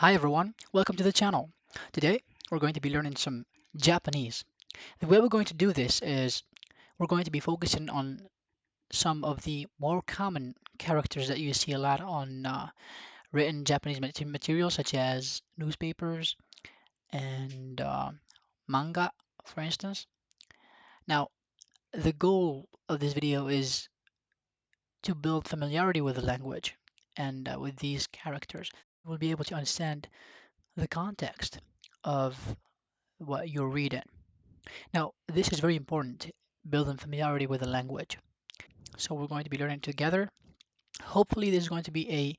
Hi everyone, welcome to the channel. Today we're going to be learning some Japanese. The way we're going to do this is we're going to be focusing on some of the more common characters that you see a lot on written Japanese material, such as newspapers and manga, for instance. Now, the goal of this video is to build familiarity with the language and with these characters. We'll be able to understand the context of what you're reading. Now, this is very important, building familiarity with the language. So we're going to be learning together. Hopefully, this is going to be a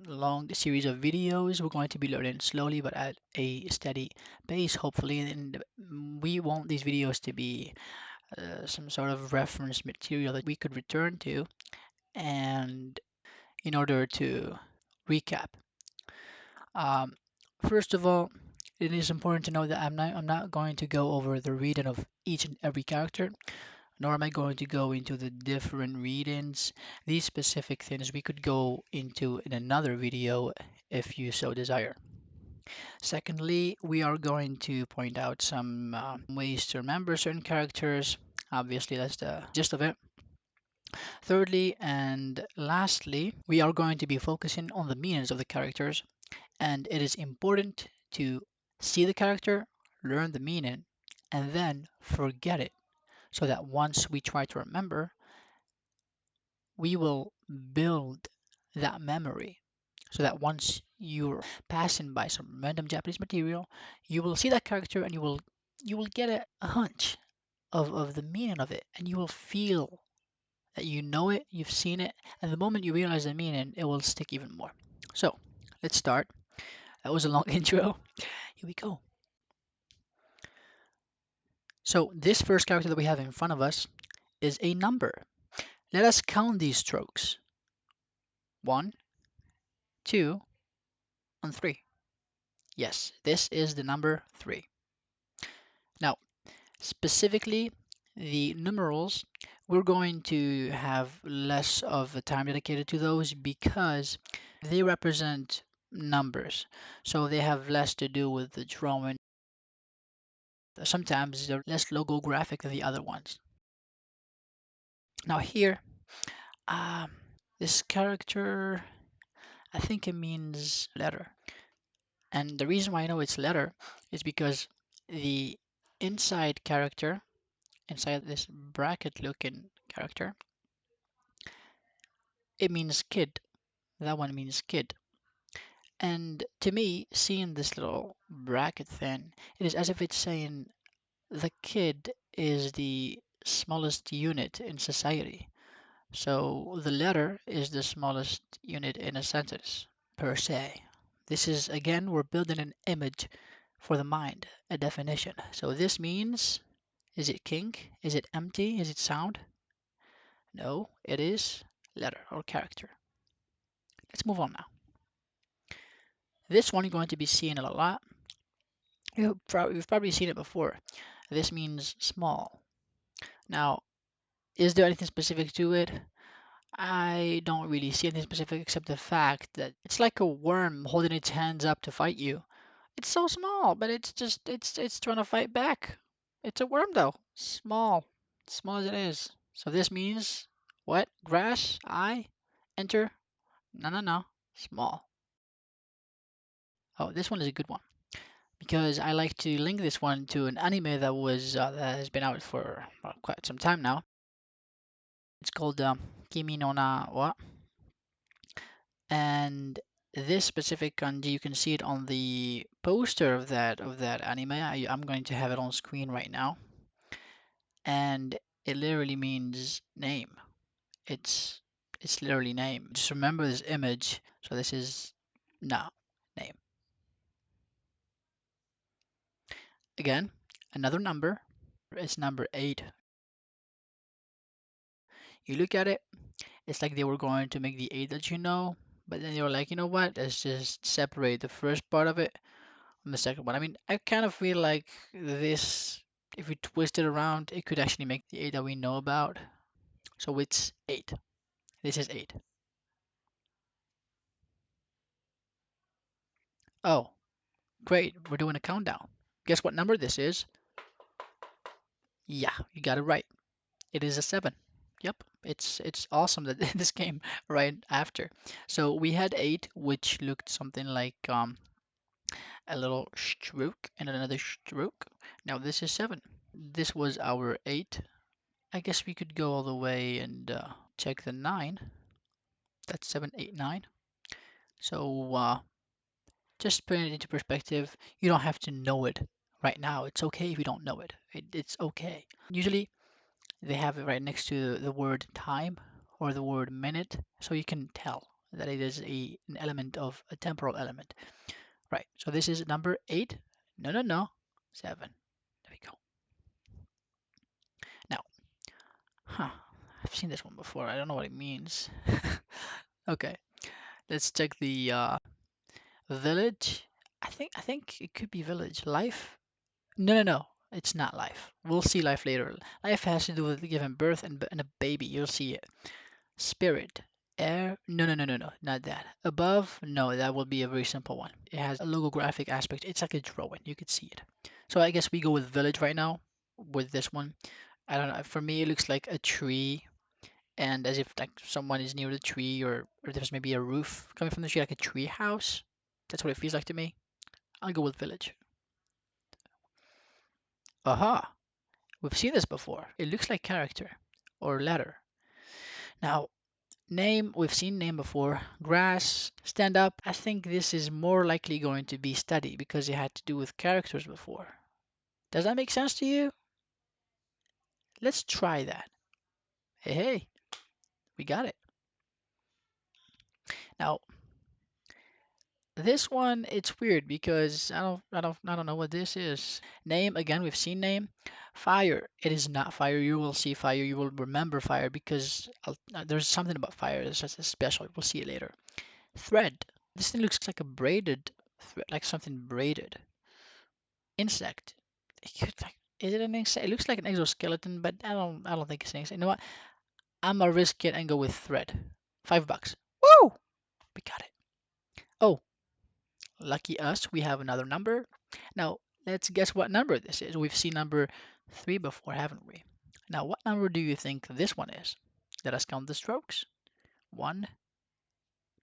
long series of videos. We're going to be learning slowly, but at a steady pace, hopefully. And we want these videos to be some sort of reference material that we could return to, and in order to recap. Um, First of all, it is important to know that I'm not going to go over the reading of each and every character, nor am I going to go into the different readings. These specific things we could go into in another video if you so desire. Secondly, we are going to point out some ways to remember certain characters. Obviously, that's the gist of it. Thirdly, and lastly, we are going to be focusing on the meanings of the characters, and it is important to see the character, learn the meaning, and then forget it so that once we try to remember, we will build that memory so that once you're passing by some random Japanese material, you will see that character and you will get a hunch of the meaning of it, and you will feel that you know it, you've seen it, and the moment you realize the meaning, it will stick even more. So let's start. That was a long intro. Here we go. So this first character that we have in front of us is a number. Let us count these strokes. One, two, and three. Yes, this is the number 3. Now, specifically, the numerals, we're going to have less of a time dedicated to those because they represent numbers. So they have less to do with the drawing. Sometimes they're less logographic than the other ones. Now here, um, this character, I think it means letter. And the reason why I know it's letter is because the inside character, inside this bracket looking character, it means kid. That one means kid. And to me, seeing this little bracket thing, it is as if it's saying the kid is the smallest unit in society. So the letter is the smallest unit in a sentence, per se. This is, again, we're building an image for the mind, a definition. So this means, is it kink? Is it empty? Is it sound? No, it is letter or character. Let's move on now. This one you're going to be seeing it a lot. You've probably seen it before. This means small. Now, is there anything specific to it? I don't really see anything specific except the fact that it's like a worm holding its hands up to fight you. It's so small, but it's trying to fight back. It's a worm though. Small as it is. So this means what? Grass? I? Enter? No, no, no. Small. Oh, this one is a good one because I like to link this one to an anime that has been out for quite some time now. It's called Kimi no Na wa, and this specific kanji, you can see it on the poster of that anime. I'm going to have it on screen right now, and it literally means name. It's it's literally name. Just remember this image. So this is na, name. Again, another number. It's number 8. You look at it, it's like they were going to make the 8 that you know, but then they were like, you know what? Let's just separate the first part of it from the second one. I mean, I kind of feel like this, if we twist it around, it could actually make the 8 that we know about. So it's 8. This is 8. Oh, great. We're doing a countdown. Guess what number this is? Yeah, you got it right. It is a 7. Yep, it's awesome that this came right after. So we had 8, which looked something like a little stroke and another stroke. Now this is 7. This was our 8. I guess we could go all the way and check the 9. That's 7, 8, 9. So just putting it into perspective, you don't have to know it right now. It's okay if you don't know it. It's okay. Usually they have it right next to the word time or the word minute, so you can tell that it is an element of a temporal element. Right, so this is number 8. No, no, no, 7. There we go. Now, I've seen this one before. I don't know what it means. Okay, let's check the village. I think it could be village. Life? No, no, no. It's not life. We'll see life later. Life has to do with giving birth and a baby. You'll see it. Spirit. Air? No, no, no, no, no. Not that. Above? No, that will be a very simple one. It has a logographic aspect. It's like a drawing. You could see it. So I guess we go with village right now with this one. I don't know. For me, it looks like a tree, and as if like someone is near the tree, or there's maybe a roof coming from the tree, like a tree house. That's what it feels like to me. I'll go with village. Aha! We've seen this before. It looks like character or letter. Now, name, we've seen name before. Grass, stand up. I think this is more likely going to be study because it had to do with characters before. Does that make sense to you? Let's try that. Hey, hey, we got it. Now, this one, it's weird because I don't know what this is. Name, again, we've seen name. Fire, it is not fire. You will see fire. You will remember fire because there's something about fire that's just special. We'll see it later. Thread. This thing looks like a braided thread, like something braided. Insect. Is it an insect? It looks like an exoskeleton, but I don't think it's an insect. You know what? I'm gonna risk it and go with thread. $5. Woo! We got it. Oh, lucky us, we have another number. Now, let's guess what number this is. We've seen number 3 before, haven't we? Now, what number do you think this one is? Let us count the strokes. 1,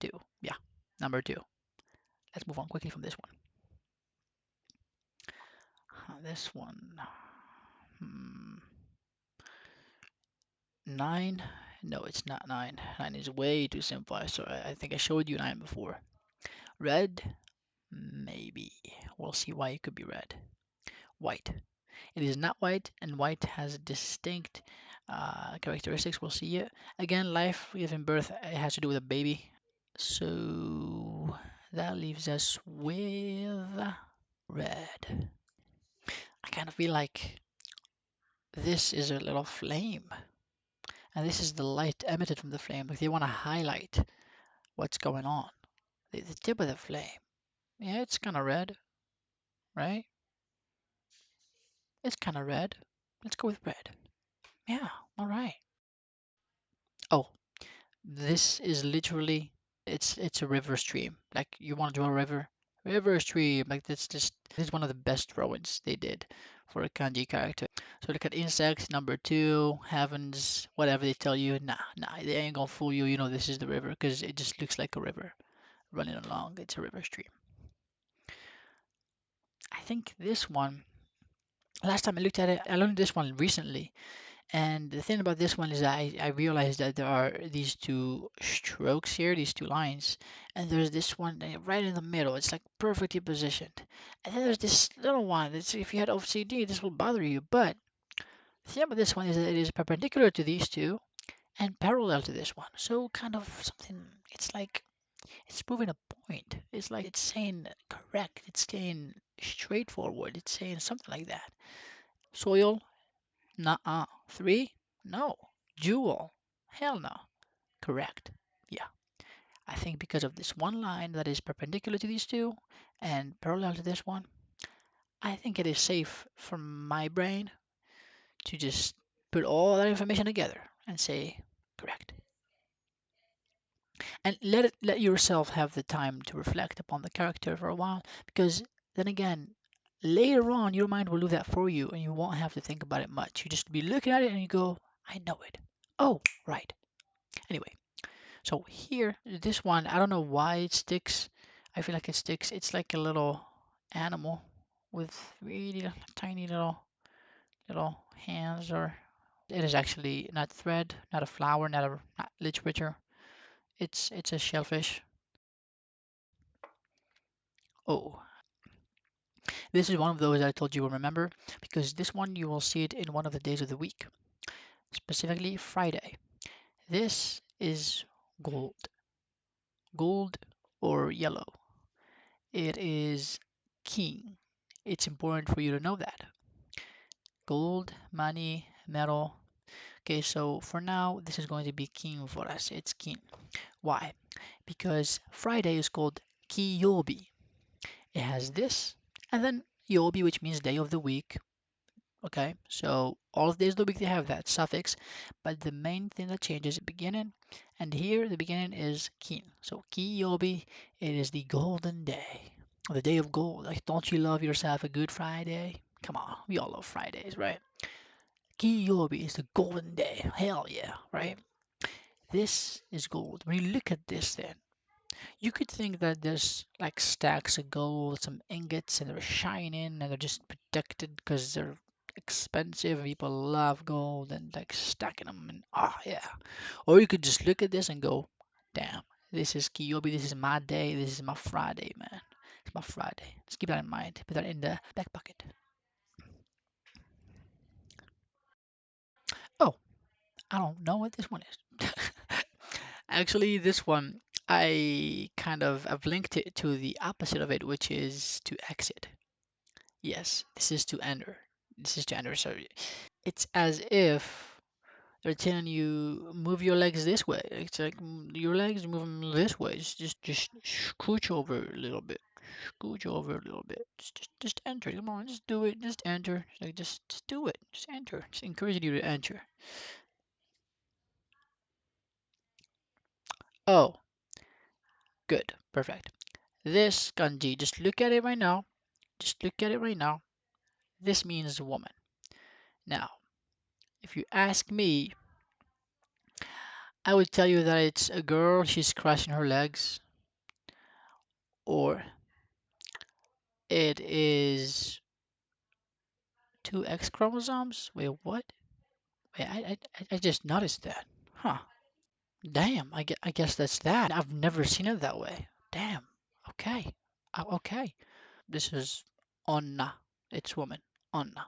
2. Yeah, number 2. Let's move on quickly from this one. This one. 9? No, it's not 9. 9 is way too simple. So I think I showed you 9 before. Red? Maybe. We'll see why it could be red. White. It is not white, and white has distinct characteristics. We'll see it. Again, life giving birth, it has to do with a baby. So that leaves us with red. I kind of feel like this is a little flame, and this is the light emitted from the flame. Like they want to highlight what's going on. The tip of the flame. Yeah, it's kind of red, right? It's kind of red. Let's go with red. Yeah, all right. Oh, this is literally it's a river stream. Like you want to draw a river stream. Like this is one of the best drawings they did for a kanji character. So look at insects, number 2, heavens, whatever they tell you. Nah, they ain't gonna fool you. You know this is the river because it just looks like a river running along. It's a river stream. I think this one. Last time I looked at it, I learned this one recently. And the thing about this one is that I realized that there are these two strokes here, these two lines, and there's this one right in the middle. It's like perfectly positioned. And then there's this little one. That's, if you had OCD, this will bother you. But the thing about this one is that it is perpendicular to these two and parallel to this one. So kind of something, it's like it's proving a point. It's like it's saying correct. It's saying straightforward. It's saying something like that. Soil, nuh-uh. 3? No. Jewel? Hell no. Correct. Yeah. I think because of this one line that is perpendicular to these two and parallel to this one, I think it is safe for my brain to just put all that information together and say correct. and let yourself have the time to reflect upon the character for a while, because then again, later on your mind will do that for you and you won't have to think about it much. You just be looking at it and you go, I know it. Oh, right. Anyway, so here, this one, I don't know why it sticks. I feel like it sticks. It's like a little animal with really tiny little hands, or it is actually not thread, not a flower, not literature. It's a shellfish. Oh, this is one of those I told you will remember, because this one you will see it in one of the days of the week, specifically Friday. This is gold, gold or yellow. It is king. It's important for you to know that. Gold, money, metal. Okay, so for now, this is going to be king for us. It's king. Why? Because Friday is called Kiyobi. It has this, and then Yobi, which means day of the week. Okay, so all of the days of the week they have that suffix, but the main thing that changes is the beginning, and here the beginning is kin. So Kiyobi, it is the golden day, the day of gold. Like, don't you love yourself a good Friday? Come on, we all love Fridays, right? Kiyobi is the golden day. Hell yeah, right? This is gold. When you look at this, then you could think that there's like stacks of gold, some ingots, and they're shining and they're just protected because they're expensive. People love gold and like stacking them, and yeah. Or you could just look at this and go, damn, this is Kiyobi, this is my day, this is my Friday, man. It's my Friday. Just keep that in mind. Put that in the back pocket. Oh, I don't know what this one is. Actually, this one I've linked it to the opposite of it, which is to exit. Yes, this is to enter. This is to enter. So it's as if they're telling you move your legs this way. It's like your legs move them this way. Just scooch over a little bit. Scooch over a little bit. Just enter. Come on, just do it. Just enter. Like just do it. Just enter. Just encouraging you to enter. Oh, good. Perfect. This kanji, just look at it right now. Just look at it right now. This means woman. Now, if you ask me, I would tell you that it's a girl, she's crossing her legs, or it is two X chromosomes. Wait, what? Wait, I just noticed that. Huh. Damn, I guess that's that. I've never seen it that way. Damn. Okay. Okay. This is onna. It's woman. Onna.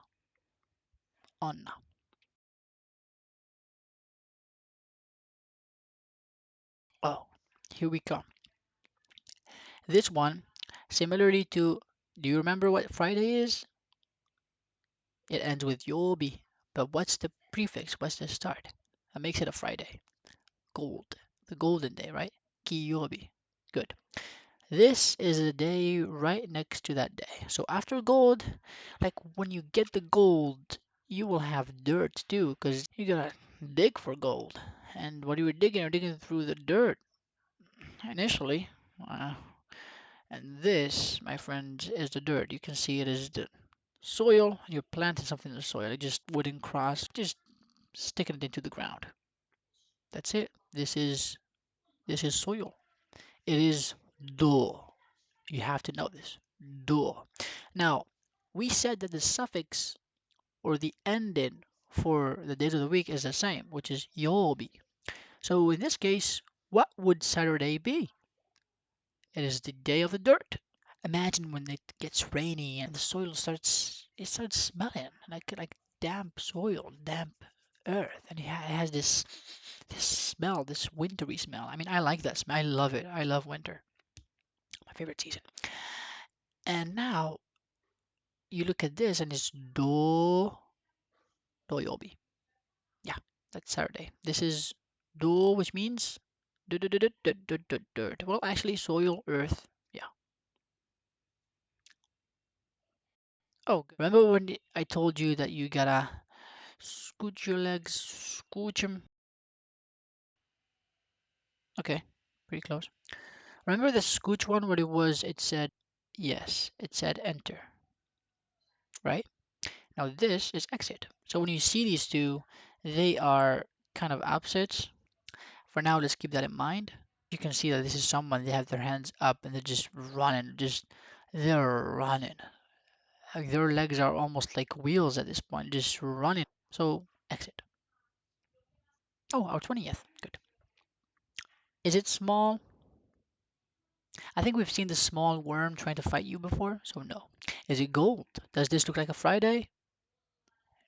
Onna. Oh, here we come. This one, similarly to, do you remember what Friday is? It ends with yobi. But what's the prefix? What's the start? That makes it a Friday. Gold. The golden day, right? Kiyobi. Good. This is a day right next to that day. So after gold, like when you get the gold, you will have dirt too, because you gotta dig for gold. And what you were digging, you're digging through the dirt initially. Uh, and this, my friend, is the dirt. You can see it is the soil. You're planting something in the soil. Like just wooden cross, just sticking it into the ground. That's it. This is soil. It is do. You have to know this. Do. Now, we said that the suffix or the ending for the days of the week is the same, which is yobi. So in this case, what would Saturday be? It is the day of the dirt. Imagine when it gets rainy and the soil starts smelling like damp soil, damp earth, and it has this smell, this wintry smell. I mean, I like that smell. I love it. I love winter. My favorite season. And now you look at this and it's doyobi. Yeah, that's Saturday. This is do, which means dirt. Well, actually, soil, earth. Yeah. Oh, remember when I told you that you gotta scooch your legs, scooch them? Okay. Pretty close. Remember the scooch one where it said, yes, it said enter, right? Now this is exit. So when you see these two, they are kind of opposites. For now, let's keep that in mind. You can see that this is someone, they have their hands up and they're just running, they're running. Like their legs are almost like wheels at this point, just running. So exit. Oh, our 20th. Good. Is it small? I think we've seen the small worm trying to fight you before, so no. Is it gold? Does this look like a Friday?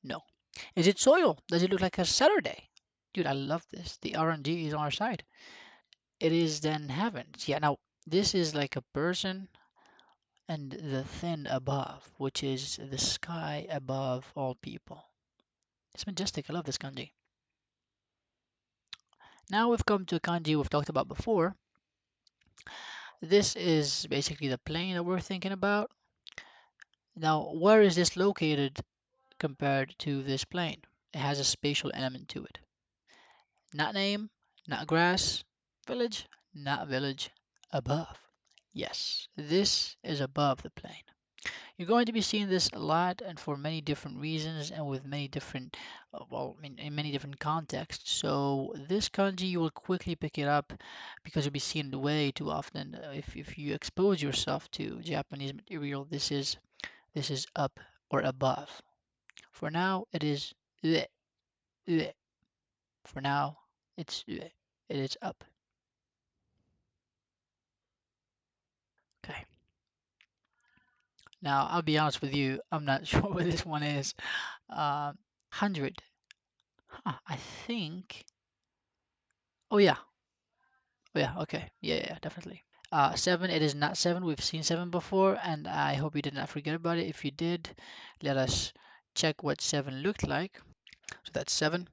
No. Is it soil? Does it look like a Saturday? Dude, I love this. The RNG is on our side. It is then heavens. Yeah, now this is like a person and the thin above, which is the sky above all people. It's majestic. I love this kanji. Now we've come to a kanji we've talked about before. This is basically the plane that we're thinking about. Now, where is this located compared to this plane? It has a spatial element to it. Not name, not grass, village, not village, above. Yes, this is above the plane. You're going to be seeing this a lot and for many different reasons and with many different, well, in many different contexts. So this kanji, you will quickly pick it up because you'll be seeing it way too often. If you expose yourself to Japanese material, this is up or above. For now, it is ue, ue. For now, it's ue. It is up. Okay. Now, I'll be honest with you, I'm not sure what this one is. 100. Huh, I think. Oh, yeah. Oh, yeah. Okay. Yeah, yeah, definitely. 7, it is not 7. We've seen 7 before, and I hope you did not forget about it. If you did, let us check what 7 looked like. So that's 7.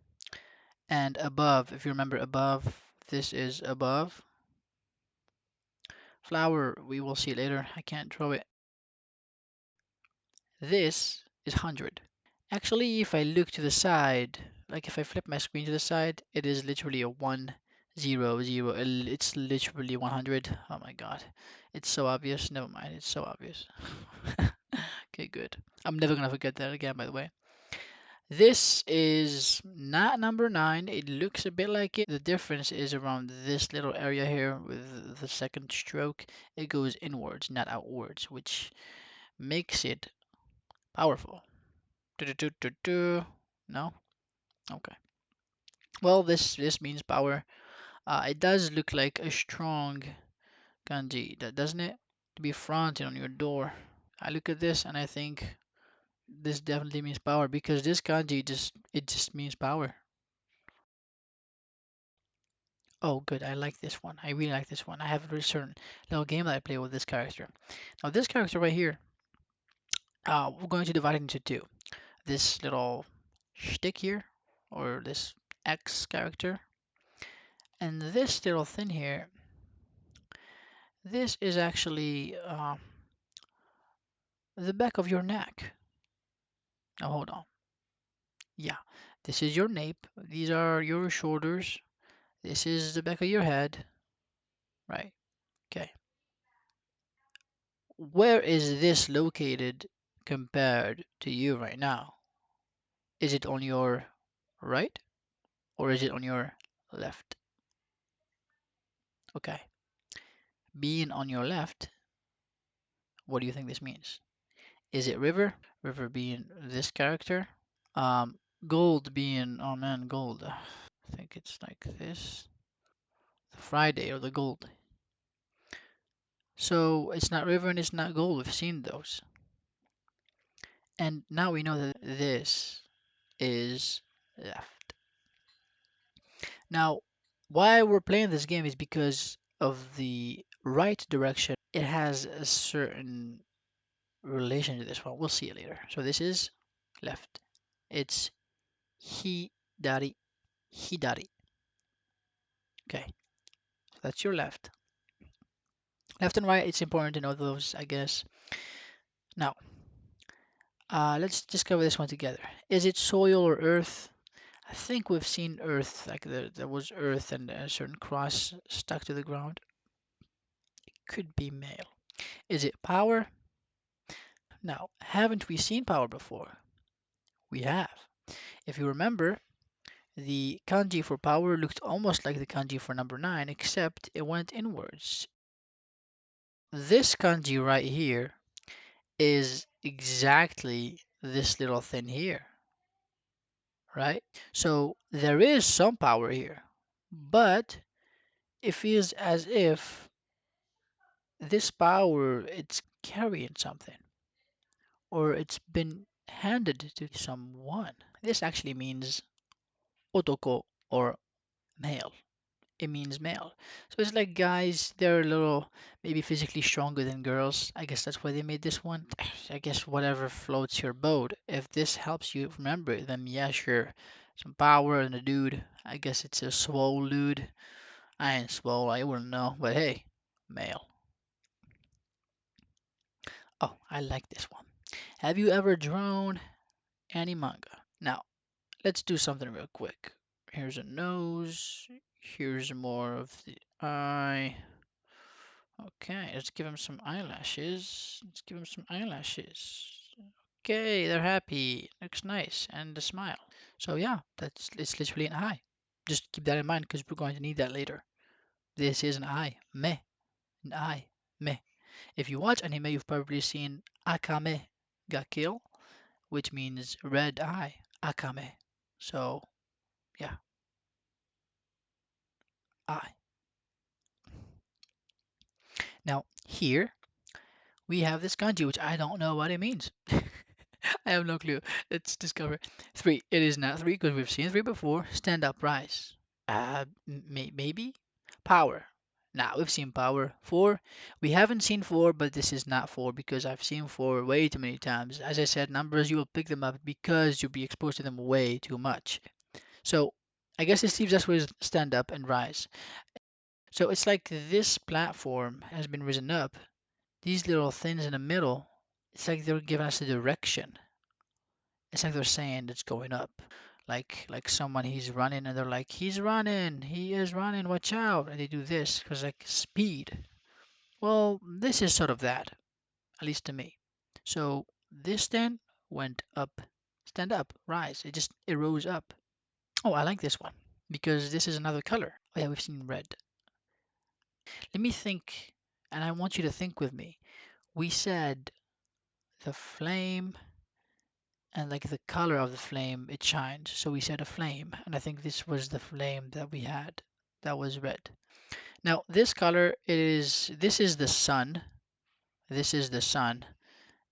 And above, if you remember above, this is above. Flower, we will see later. I can't draw it. This is 100. Actually, if I look to the side, like if I flip my screen to the side, it is literally a 1, 0, 0. It's literally 100. Oh my god. It's so obvious. Never mind. It's so obvious. Okay, good. I'm never gonna forget that again, by the way. This is not number 9. It looks a bit like it. The difference is around this little area here with the second stroke. It goes inwards, not outwards, which makes it powerful. No? Okay. Well, this means power. It does look like a strong kanji, doesn't it? To be fronted on your door. I look at this and I think this definitely means power because this kanji just means power. Oh, good. I like this one. I really like this one. I have a certain little game that I play with this character. Now, this character right here, we're going to divide it into two. This little shtick here, or this X character, and this little thing here. This is actually the back of your neck. Now, hold on. Yeah, this is your nape. These are your shoulders. This is the back of your head. Right. Okay. Where is this located compared to you right now? Is it on your right or is it on your left? Okay. Being on your left, what do you think this means? Is it river? River being this character. Gold being, oh man, gold. I think it's like this. The Friday or the gold. So it's not river and it's not gold. We've seen those. And now we know that this is left. Now, why we're playing this game is because of the right direction. It has a certain relation to this one. We'll see it later. So this is left. It's hidari, hidari. Okay, so that's your left. Left and right, it's important to know those, I guess. Now, let's just cover this one together. Is it soil or earth? I think we've seen earth, like there was earth and a certain cross stuck to the ground. could be male. Is it power? Now, haven't we seen power before? We have. If you remember, the kanji for power looked almost like the kanji for number 9, except it went inwards. This kanji right here is exactly this little thing here, right? So there is some power here, but it feels as if this power it's carrying something or it's been handed to someone. This actually means otoko or male. It means male. So it's like guys, they're a little maybe physically stronger than girls. I guess that's why they made this one. I guess whatever floats your boat. If this helps you remember it, then yeah, sure. Some power and a dude. I guess it's a swole dude. I ain't swole, I wouldn't know. But hey, male. Oh, I like this one. Have you ever drawn any manga? Now, let's do something real quick. Here's a nose. Here's more of the eye. Okay, let's give him some eyelashes. Let's give him some eyelashes. Okay, they're happy. Looks nice. And a smile. So yeah, that's it's literally an eye. Just keep that in mind because we're going to need that later. This is an eye. Me. An eye. Me. If you watch anime, you've probably seen Akame ga kill, which means red eye. Akame. So yeah, eye. Now here we have this kanji, which I don't know what it means. I have no clue. Let's discover. 3. It is not 3 because we've seen 3 before. Stand up, rise. Maybe? Power. Now we've seen power. 4. We haven't seen 4, but this is not 4 because I've seen 4 way too many times. As I said, numbers, you will pick them up because you'll be exposed to them way too much. So I guess this leaves us with stand up and rise. So it's like this platform has been risen up. These little things in the middle, it's like they're giving us a direction. It's like they're saying it's going up. Like someone he's running and they're like, he's running, he is running, watch out. And they do this because like speed. Well, this is sort of that, at least to me. So this then went up, stand up, rise. It rose up. Oh, I like this one because this is another color. Oh yeah, we've seen red. Let me think, and I want you to think with me. We said the flame and like the color of the flame it shined, so we said a flame, and I think this was the flame that we had that was red. Now this color is this is the sun, this is the sun,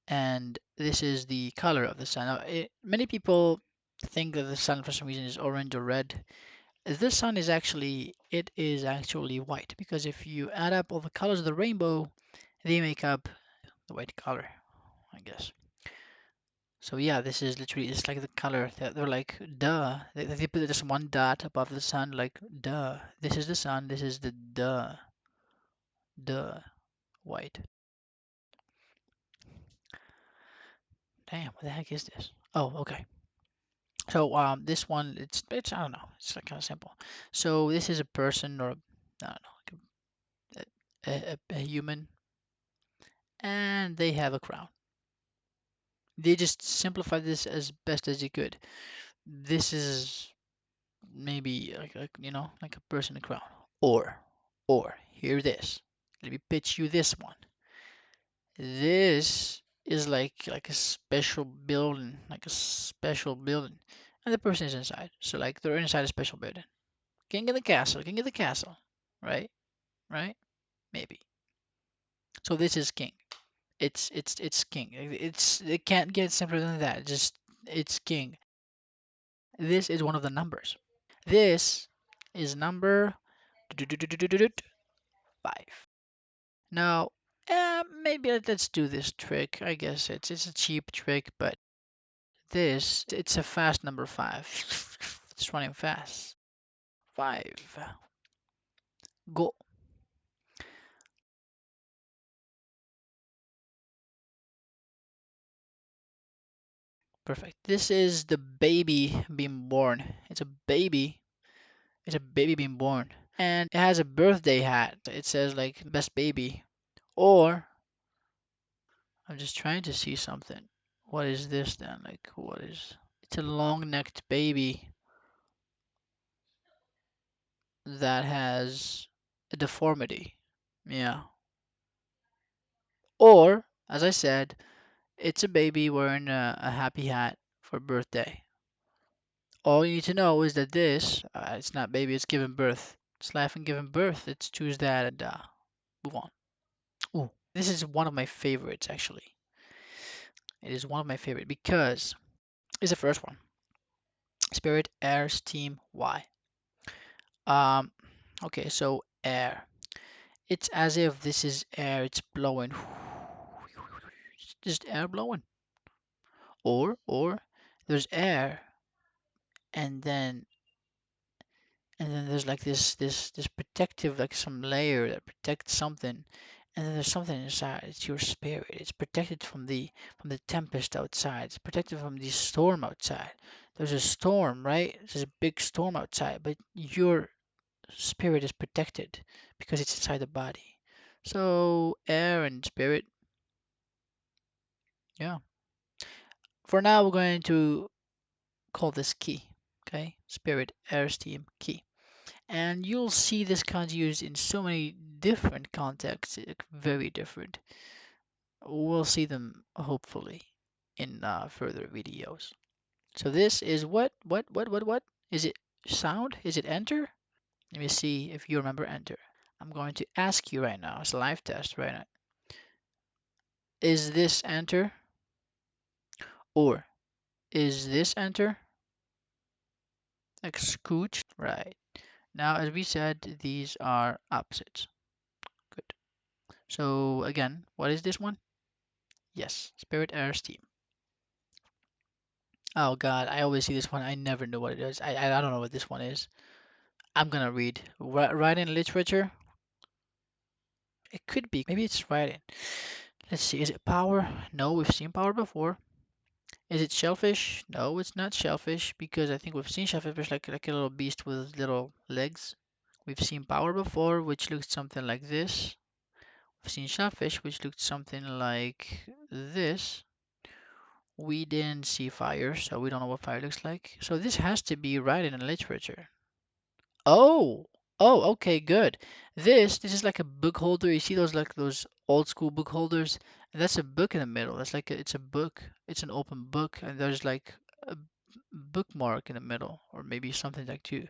and this is the color of the sun. Now, many people think that the sun for some reason is orange or red. The sun is actually it is actually white because if you add up all the colors of the rainbow they make up the white color, I guess. So yeah, this is literally it's like the color. They're like duh. They put just one dot above the sun, like duh. This is the sun. This is the duh white. Damn, what the heck is this? Oh, okay. So this one it's I don't know. It's like kind of simple. So this is a person or I don't know, like a human, and they have a crown. They just simplified this as best as they could. This is maybe like like a person in a crown. Or hear this. Let me pitch you this one. This is like a special building, like a special building, and the person is inside. So like they're inside a special building. King of the castle, king of the castle, right? Right? Maybe. So this is king. It's king. It can't get simpler than that. Just it's king. This is one of the numbers. This is number 5. Now, maybe let's do this trick. I guess it's a cheap trick, but this it's a fast number 5. It's running fast. 5. Go. Perfect. This is the baby being born. It's a baby. It's a baby being born. And it has a birthday hat. It says like best baby. Or I'm just trying to see something. What is this then? Like, what is? It's a long-necked baby that has a deformity. Yeah. Or, as I said, it's a baby wearing a happy hat for birthday. All you need to know is that this, it's not baby, it's giving birth. It's life and giving birth. Let's choose that and move on. Ooh, this is one of my favorites actually. It is one of my favorite because it's the first one. Spirit, air, steam, why? Um, okay, so air. It's as if this is air, it's blowing. Just air blowing. Or there's air and then there's like this protective like some layer that protects something and then there's something inside. It's your spirit. It's protected from the tempest outside. It's protected from the storm outside. There's a storm, right? There's a big storm outside, but your spirit is protected because it's inside the body. So air and spirit, yeah. For now we're going to call this ki. Okay? Spirit, air, steam, ki. And you'll see this kanji used in so many different contexts, very different. We'll see them hopefully in further videos. So this is what? Is it sound? Is it enter? Let me see if you remember enter. I'm going to ask you right now. It's a live test right now. Is this enter? Or is this enter? Like scooch? Right. Now, as we said, these are opposites. Good. So again, what is this one? Yes, Spirit Air Steam. Oh God, I always see this one. I never know what it is. I don't know what this one is. I'm gonna read. Writing literature? It could be. Maybe it's writing. Let's see. Is it power? No, we've seen power before. Is it shellfish? No, it's not shellfish because I think we've seen shellfish like a little beast with little legs. We've seen power before, which looks something like this. We've seen shellfish, which looked something like this. We didn't see fire, so we don't know what fire looks like. So this has to be writing in literature. Oh, oh, okay, good. This is like a book holder. You see those like those old school book holders? And that's a book in the middle. That's like it's a book. It's an open book, and there's like a bookmark in the middle, or maybe something like to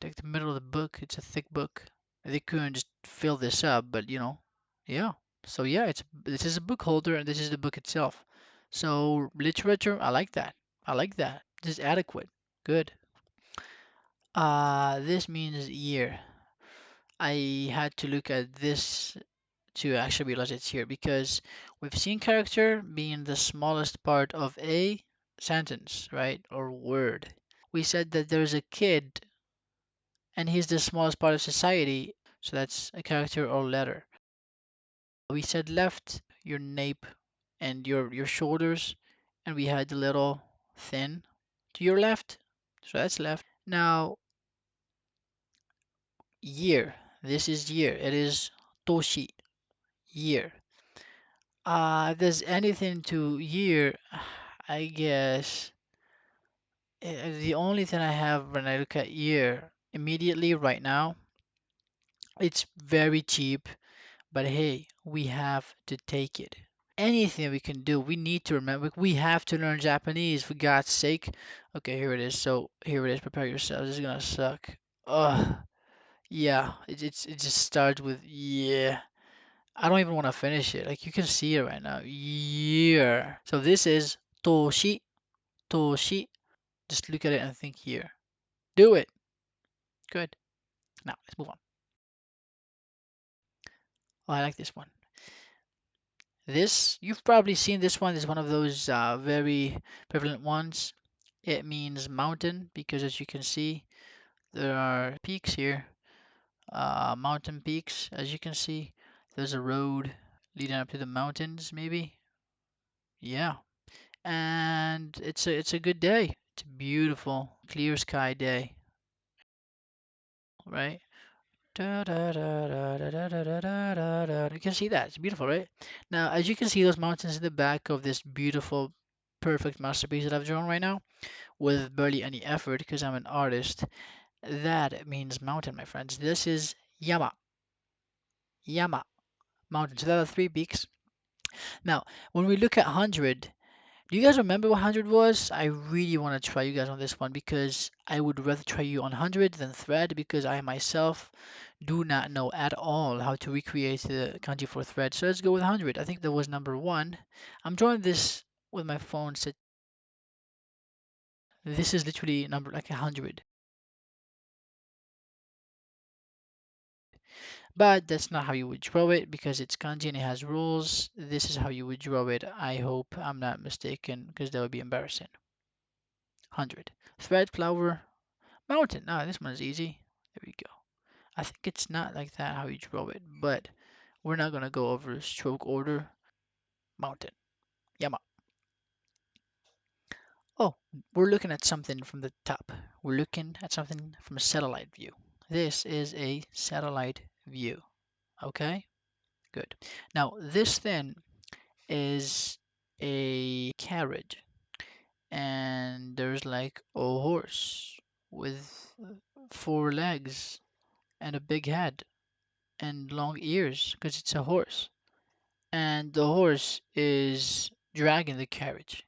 like the middle of the book. It's a thick book. They couldn't just fill this up, but yeah. So yeah, this is a book holder, and this is the book itself. So literature, I like that. I like that. This is adequate. Good. This means year. I had to look at this to actually realize it's here because we've seen character being the smallest part of a sentence, right? Or word. We said that there's a kid and he's the smallest part of society, so that's a character or letter. We said left, your nape and your shoulders, and we had the little thin to your left, so that's left. Now year. This is year. It is toshi, year. If there's anything to year, I guess the only thing I have when I look at year immediately right now, it's very cheap, but hey, we have to take it. Anything we can do, we need to remember. We have to learn Japanese for God's sake. Okay, here it is. So here it is. Prepare yourselves. This is gonna suck. Ugh. Yeah, it just starts with yeah. I don't even want to finish it. Like you can see it right now. Year. So this is toshi, toshi. Just look at it and think year. Do it. Good. Now let's move on. Oh, I like this one. This, you've probably seen this one. Is one of those very prevalent ones. It means mountain because as you can see, there are peaks here. Mountain peaks, as you can see. There's a road leading up to the mountains, maybe. Yeah. And it's a good day. It's a beautiful, clear sky day, right? You can see that. It's beautiful, right? Now, as you can see those mountains in the back of this beautiful, perfect masterpiece that I've drawn right now, with barely any effort because I'm an artist, that means mountain, my friends. This is Yama, Yama, mountain. So there are three peaks. Now, when we look at 100, do you guys remember what 100 was? I really want to try you guys on this one because I would rather try you on 100 than thread because I myself do not know at all how to recreate the kanji for thread. So let's go with 100. I think that was number one. I'm drawing this with my phone. So this is literally number like 100. But that's not how you would draw it because it's kanji and it has rules. This is how you would draw it. I hope I'm not mistaken because that would be embarrassing. 100. Thread, flower, mountain. Ah, this one is easy. There we go. I think it's not like that how you draw it, but we're not gonna go over stroke order. Mountain. Yama. Oh, we're looking at something from the top. We're looking at something from a satellite view. This is a satellite view. Okay, good. Now, this then is a carriage, and there's like a horse with four legs and a big head and long ears because it's a horse. And the horse is dragging the carriage.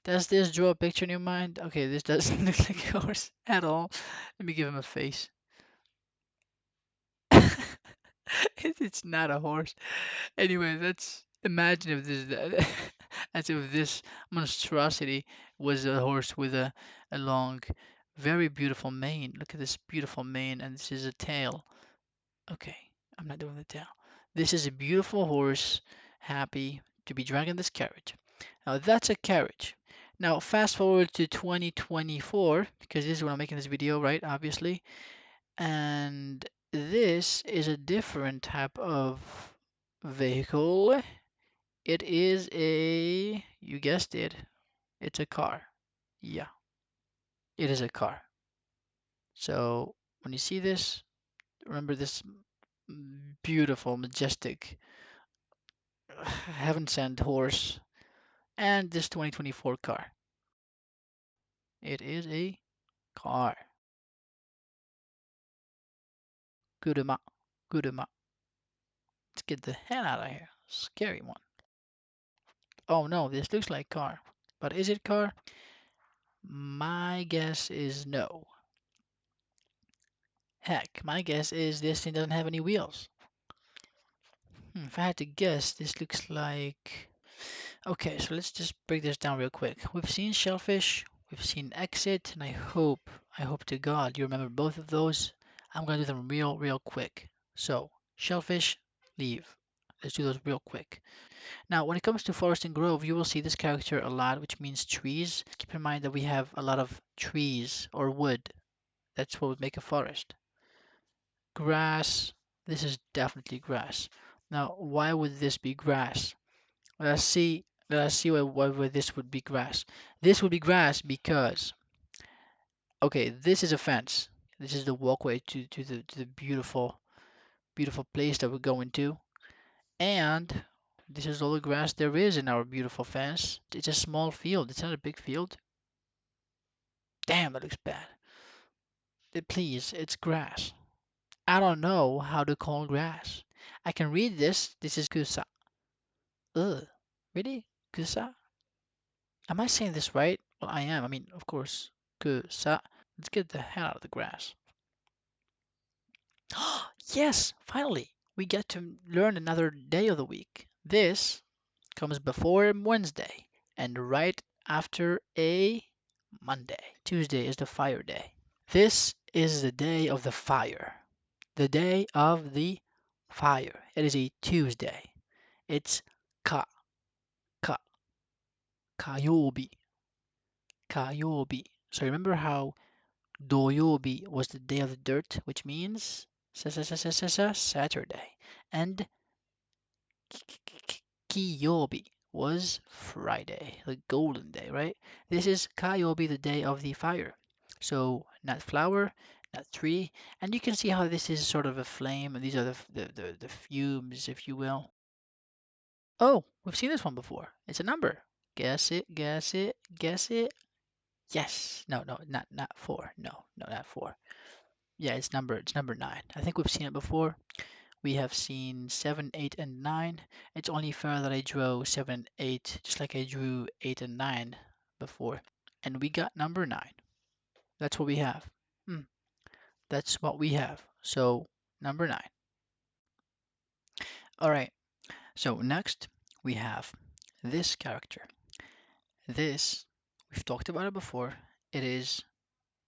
Does this draw a picture in your mind? Okay, this doesn't look like a horse at all. Let me give him a face. It's not a horse. Anyway, let's imagine if this as if this monstrosity was a horse with a long, very beautiful mane. Look at this beautiful mane, and this is a tail. Okay, I'm not doing the tail. This is a beautiful horse, happy to be dragging this carriage. Now that's a carriage. Now fast forward to 2024, because this is when I'm making this video, right? Obviously. And this is a different type of vehicle. It is a, you guessed it, it's a car. Yeah, it is a car. So when you see this, remember this beautiful, majestic, heaven sent horse and this 2024 car. It is a car. Kuruma. Kuruma. Let's get the hell out of here. Scary one. Oh no, this looks like car. But is it car? My guess is no. Heck, my guess is this thing doesn't have any wheels. If I had to guess, this looks like... Okay, so let's just break this down real quick. We've seen shellfish, we've seen exit, and I hope to God you remember both of those. I'm gonna do them real quick. So, shellfish, leave. Let's do those real quick. Now, when it comes to forest and grove, you will see this character a lot, which means trees. Keep in mind that we have a lot of trees or wood. That's what would make a forest. Grass, this is definitely grass. Now, why would this be grass? Let us see. Let us see why this would be grass. This would be grass because, okay, this is a fence. This is the walkway to the beautiful place that we're going to. And this is all the grass there is in our beautiful fence. It's a small field. It's not a big field. Damn, that looks bad. Please, it's grass. I don't know how to call grass. I can read this. This is kusa. Ugh. Really? Kusa? Am I saying this right? Well, I am. I mean, of course. Kusa. Let's get the hell out of the grass. Yes, finally, we get to learn another day of the week. This comes before Wednesday and right after a Monday. Tuesday is the fire day. This is the day of the fire. The day of the fire. It is a Tuesday. It's ka, ka, kayobi, kayobi. So remember how doyobi was the day of the dirt, which means Saturday. And kiyobi was Friday, the golden day, right? This is kayobi, the day of the fire. So not flour, not 3. And you can see how this is sort of a flame, and these are the fumes, if you will. Oh, we've seen this one before. It's a number. Guess it, guess it, guess it. Yes. No, no, not 4. No, no, not 4. Yeah, it's number 9. I think we've seen it before. We have seen 7, 8, and 9. It's only fair that I drew 7, 8, just like I drew 8 and 9 before. And we got number 9. That's what we have. Hmm, that's what we have. So, number 9. All right. So, next we have this character. This, we've talked about it before. It is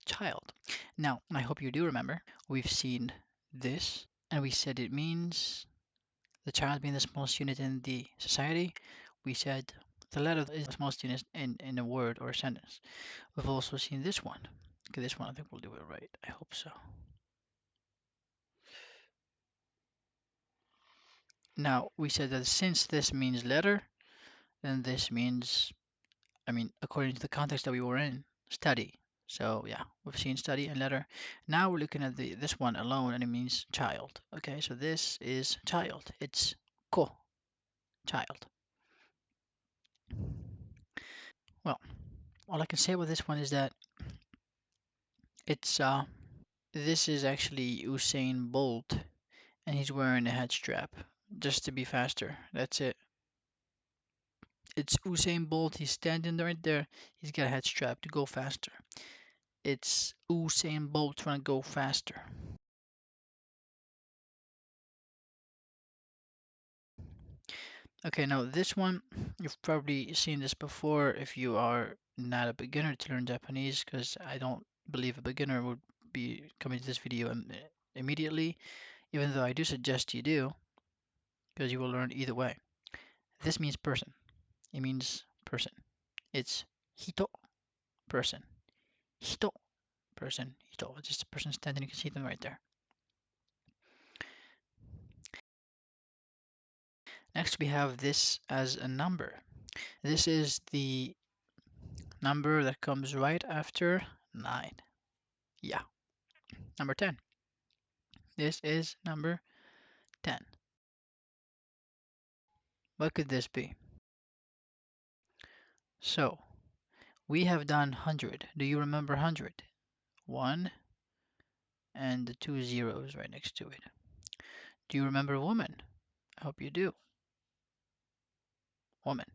child. Now, I hope you do remember, we've seen this, and we said it means the child being the smallest unit in the society. We said the letter is the smallest unit in a word or a sentence. We've also seen this one. Okay, this one I think we'll do it right. I hope so. Now, we said that since this means letter, then this means, I mean, according to the context that we were in, study. So yeah, we've seen study and letter. Now we're looking at this one alone, and it means child. Okay, so this is child. It's ko, child. Well, all I can say about this one is that it's this is actually Usain Bolt, and he's wearing a head strap just to be faster. That's it. It's Usain Bolt. He's standing right there. He's got a head strap to go faster. It's Usain Bolt trying to go faster. Okay, now this one, you've probably seen this before if you are not a beginner to learn Japanese, because I don't believe a beginner would be coming to this video immediately, even though I do suggest you do, because you will learn either way. This means person. It means person. It's hito, person. Hito, person. Hito, it's just a person standing. You can see them right there. Next, we have this as a number. This is the number that comes right after 9. Yeah, number 10. This is number 10. What could this be? So, we have done 100. Do you remember 100? 1 and the 2 zeros right next to it. Do you remember woman? I hope you do. Woman.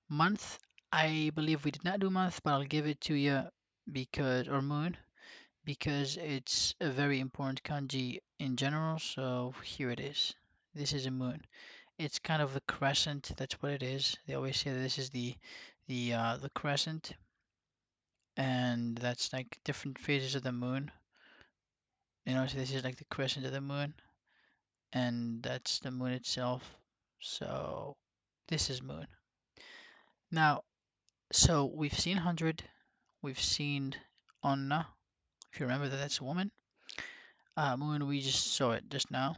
Month, I believe we did not do month, but I'll give it to you because, or moon, because it's a very important kanji in general. So here it is. This is a moon. It's kind of the crescent. That's what it is. They always say that this is the crescent, and that's like different phases of the moon. You know, so this is like the crescent of the moon, and that's the moon itself. So this is moon. Now, so we've seen 100, we've seen onna, if you remember that that's a woman. Moon, we just saw it just now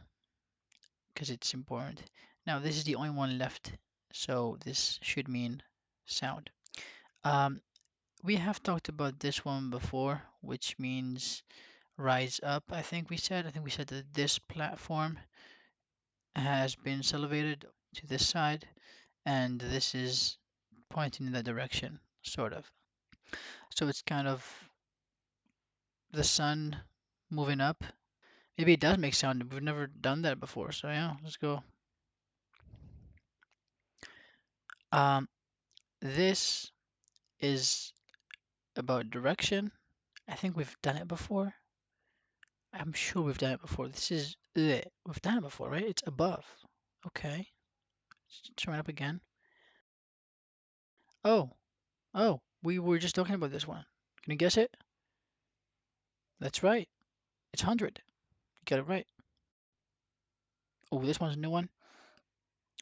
because it's important. Now this is the only one left, so this should mean sound. Um, we have talked about this one before, which means rise up. I think we said that this platform has been elevated to this side, and this is pointing in that direction, sort of. So it's kind of the sun moving up. Maybe it does make sound. We've never done that before, so yeah, let's go. Um, this is about direction. I think we've done it before. I'm sure we've done it before. This is we've done it before, right? It's above. Okay, let's turn it up again. Oh, oh, we were just talking about this one. Can you guess it? That's right. It's 100. You got it right. Oh, this one's a new one.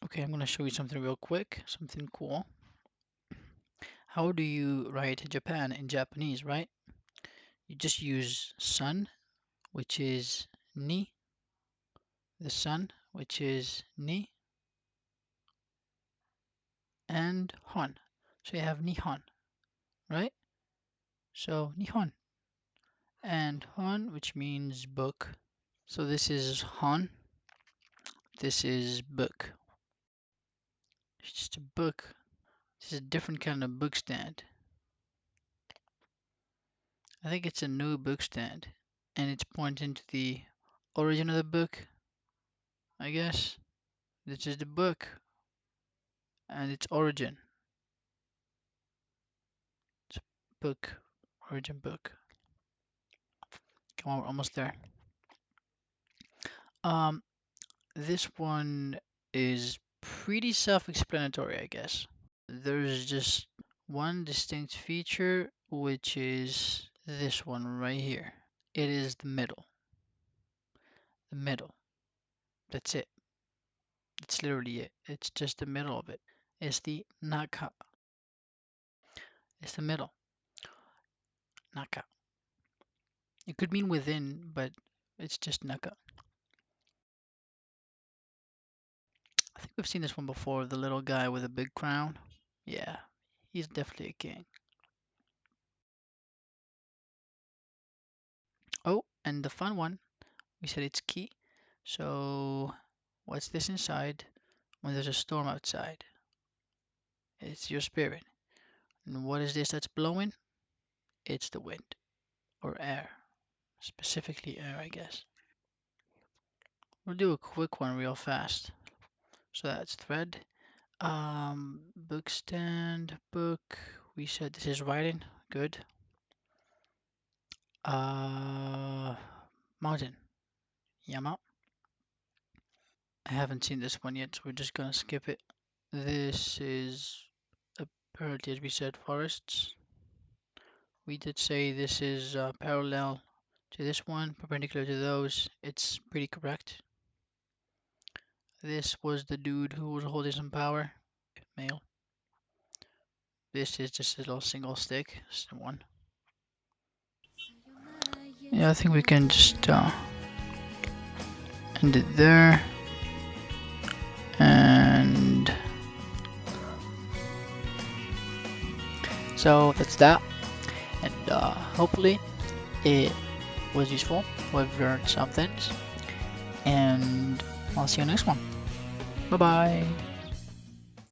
Okay, I'm gonna show you something real quick, something cool. How do you write Japan in Japanese, right? You just use sun, which is ni, the sun, which is ni, and hon. So you have nihon, right? So nihon. and hon, which means book. So this is hon, this is book. It's just a book. This is a different kind of book stand. I think it's a new book stand, and it's pointing to the origin of the book, I guess. This is the book and its origin. It's book, origin book. Come on, we're almost there. This one is pretty self-explanatory, I guess. There's just one distinct feature, which is this one right here. It is the middle. The middle. That's it. It's literally it. It's just the middle of it. It's the naka. It's the middle. Naka. It could mean within, but it's just naka. I think we've seen this one before, the little guy with a big crown. Yeah, he's definitely a king. Oh, and the fun one, we said it's ki. So what's this inside when there's a storm outside? It's your spirit. And what is this that's blowing? It's the wind or air. Specifically air, I guess. We'll do a quick one real fast. So that's thread. Book stand, book. We said this is writing. Good. Mountain. Yama. I haven't seen this one yet, so we're just gonna skip it. This is apparently, as we said, forests. We did say this is parallel to this one, perpendicular to those. It's pretty correct. This was the dude who was holding some power. Male. This is just a little single stick. Just one. Yeah, I think we can just end it there. And so that's that. And hopefully it was useful. We've learned some things. And I'll see you next one. Bye bye.